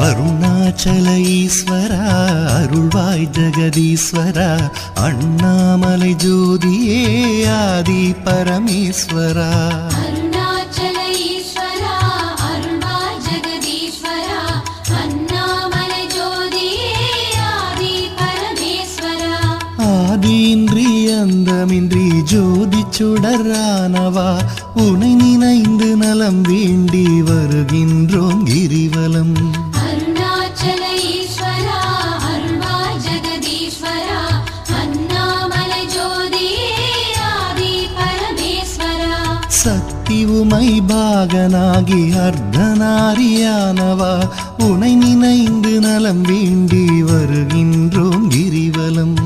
அருணாச்சல ஈஸ்வரா அருள்வாய் ஜெகதீஸ்வரா அண்ணாமலை ஜோதியே ஆதி பரமேஸ்வரா ஆதியின்றி அந்தமின்றி ஜோதி சுடரானவா உனை நினைந்து நலம் வேண்டி வருகின்றோம் கிரிவலம். அருணாச்சல ஈஸ்வரா அருள்வாய் ஜெகதீஸ்வரா அண்ணாமலை ஜோதியே ஆதி பரமேஸ்வரா. சக்தி உமை பாகனாகி அர்த்தநாரியானவா உனை நினைந்து நலம் வேண்டி வருகின்றோம் கிரிவலம்.